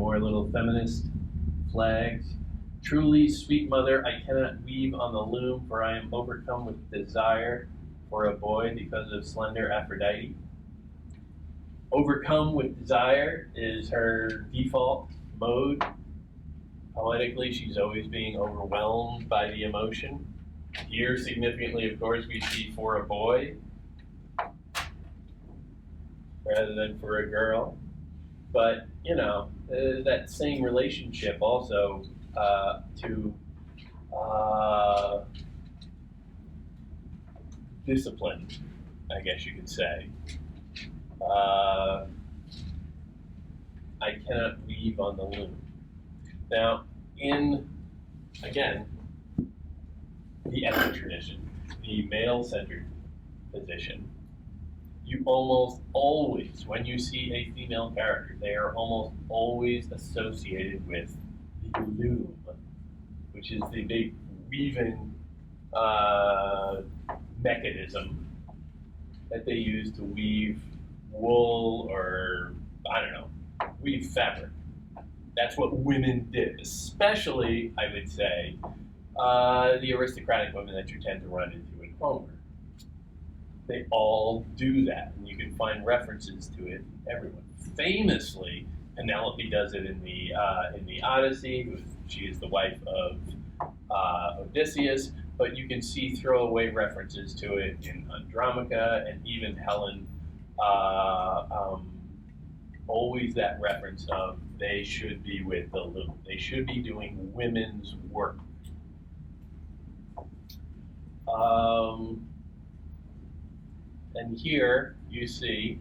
more little feminist flags. Truly, sweet mother, I cannot weave on the loom, for I am overcome with desire for a boy because of slender Aphrodite. Overcome with desire is her default mode. Poetically, she's always being overwhelmed by the emotion. Here, significantly, of course, we see for a boy rather than for a girl. But, that same relationship also to discipline, I guess you could say. I cannot weave on the loom. Now, in, again, the epic tradition, the male-centered position, you almost always, when you see a female character, they are almost always associated with the loom, which is the big weaving mechanism that they use to weave wool or, weave fabric. That's what women did, especially, I would say, the aristocratic women that you tend to run into in Homer. They all do that, and you can find references to it everywhere. Famously, Penelope does it in the Odyssey. She is the wife of Odysseus, but you can see throwaway references to it in Andromache, and even Helen. Always that reference of they should be with the loom. They should be doing women's work. And here you see,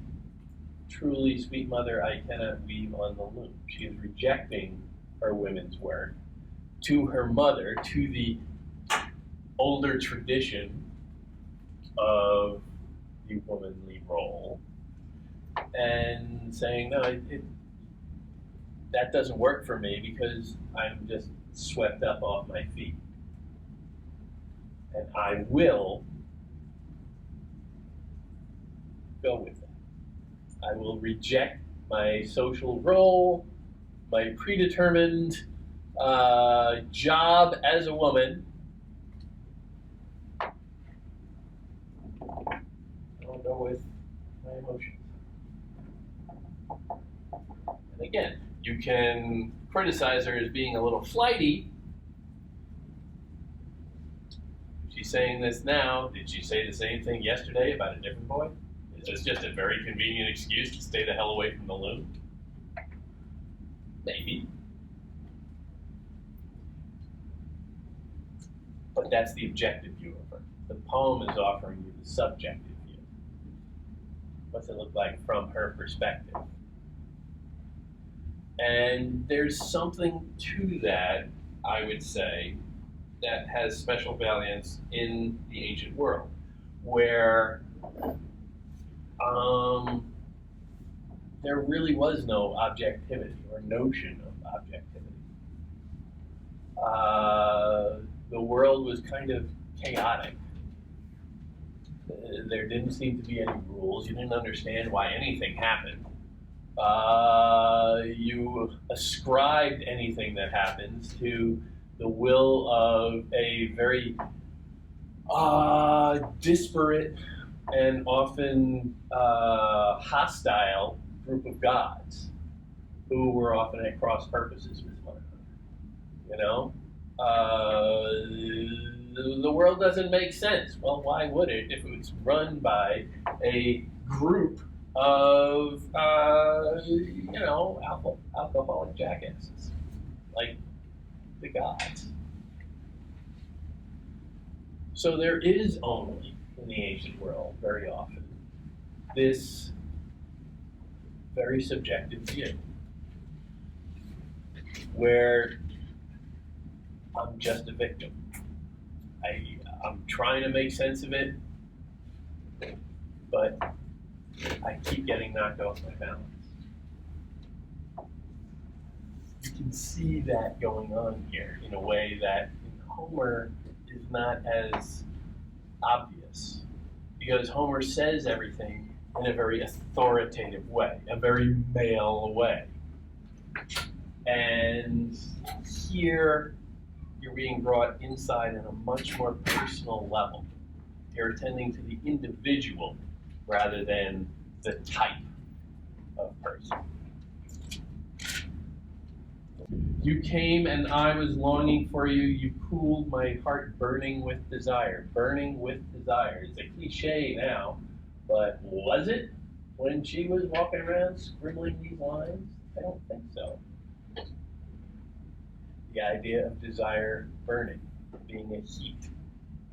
truly, sweet mother, I cannot weave on the loom. She is rejecting her women's work to her mother, to the older tradition of the womanly role, and saying, no, that doesn't work for me because I'm just swept up off my feet. And I will go with that. I will reject my social role, my predetermined job as a woman. I'll go with my emotions. And again, you can criticize her as being a little flighty. She's saying this now. Did she say the same thing yesterday about a different boy? Is this just a very convenient excuse to stay the hell away from the loom? Maybe. But that's the objective view of her. The poem is offering you the subjective view. What's it look like from her perspective? And there's something to that, I would say, that has special valiance in the ancient world, where there really was no objectivity or notion of objectivity. The world was kind of chaotic. There didn't seem to be any rules. You didn't understand why anything happened. You ascribed anything that happens to the will of a very disparate and often hostile group of gods who were often at cross purposes with one another. The world doesn't make sense. Well, why would it if it was run by a group of alcoholic jackasses like the gods? So there is only, in the ancient world, very often, this very subjective view where I'm just a victim. I'm trying to make sense of it, but I keep getting knocked off my balance. You can see that going on here in a way that in Homer is not as obvious, because Homer says everything in a very authoritative way, a very male way. And here, you're being brought inside on a much more personal level. You're attending to the individual rather than the type of person. You came and I was longing for you. You cooled my heart burning with desire. Burning with desire. It's a cliche now, but was it when she was walking around scribbling these lines? I don't think so. The idea of desire burning, being a heat,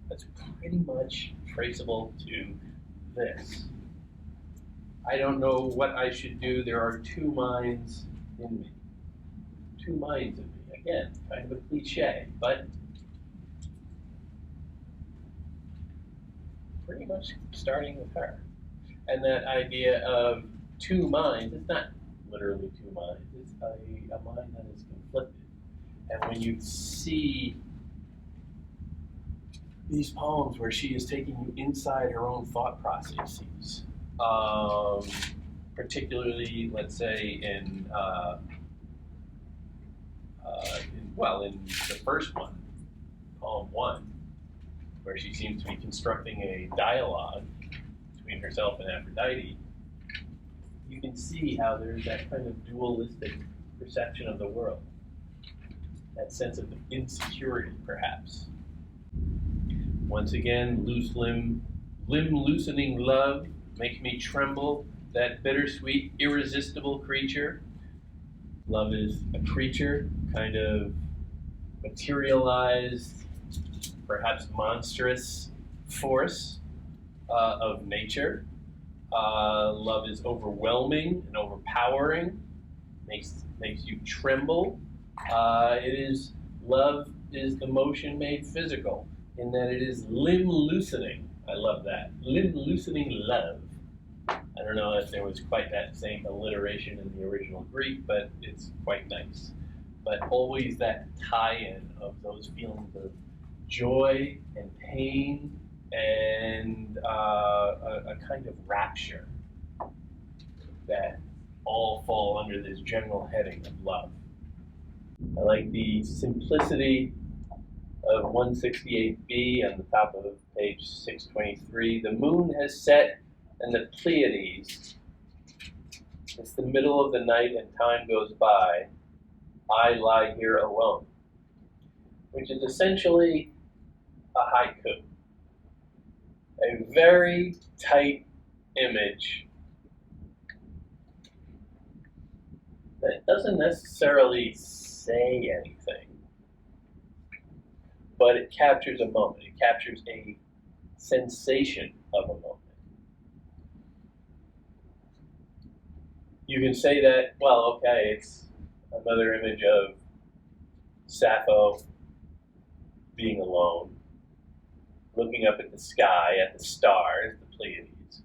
that's pretty much traceable to this. I don't know what I should do. There are two minds in me. Two minds in me. Again, kind of a cliche, but pretty much starting with her. And that idea of two minds, it's not literally two minds, it's a mind that is conflicted. And when you see these poems where she is taking you inside her own thought processes, particularly, let's say, in the first one, poem 1, where she seems to be constructing a dialogue between herself and Aphrodite, you can see how there's that kind of dualistic perception of the world, that sense of insecurity, perhaps. Once again, loose limb loosening love makes me tremble, that bittersweet, irresistible creature. Love is a creature, kind of materialized, perhaps monstrous force of nature. Love is overwhelming and overpowering, makes you tremble. Love is emotion made physical, in that it is limb loosening. I love that. Limb loosening love. I don't know if there was quite that same alliteration in the original Greek, but it's quite nice. But always that tie-in of those feelings of joy and pain and a kind of rapture that all fall under this general heading of love. I like the simplicity of 168b on the top of page 623. The moon has set and the Pleiades. It's the middle of the night and time goes by. I lie here alone, which is essentially a haiku. A very tight image that doesn't necessarily say anything, but it captures a moment. It captures a sensation of a moment. You can say that, well, okay, it's another image of Sappho being alone, looking up at the sky, at the stars, the Pleiades,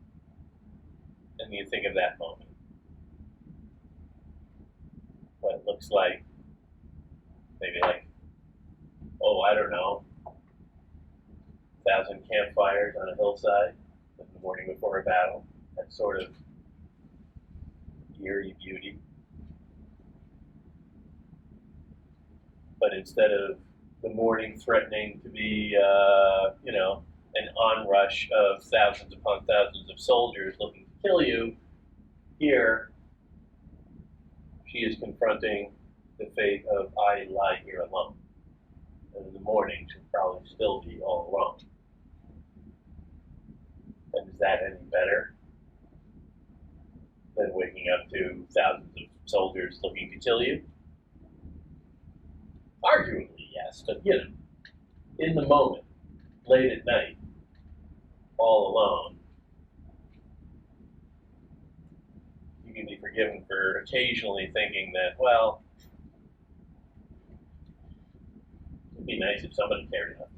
and you think of that moment. What it looks like, maybe like, I don't know, 1,000 campfires on a hillside in the morning before a battle, that sort of eerie beauty. But instead of the morning threatening to be, an onrush of thousands upon thousands of soldiers looking to kill you, here she is confronting the fate of I lie here alone. And in the morning, she'll probably still be all alone. And is that any better than waking up to thousands of soldiers looking to kill you? Arguably, yes, but in the moment, late at night, all alone, you can be forgiven for occasionally thinking that, well, it'd be nice if somebody cared enough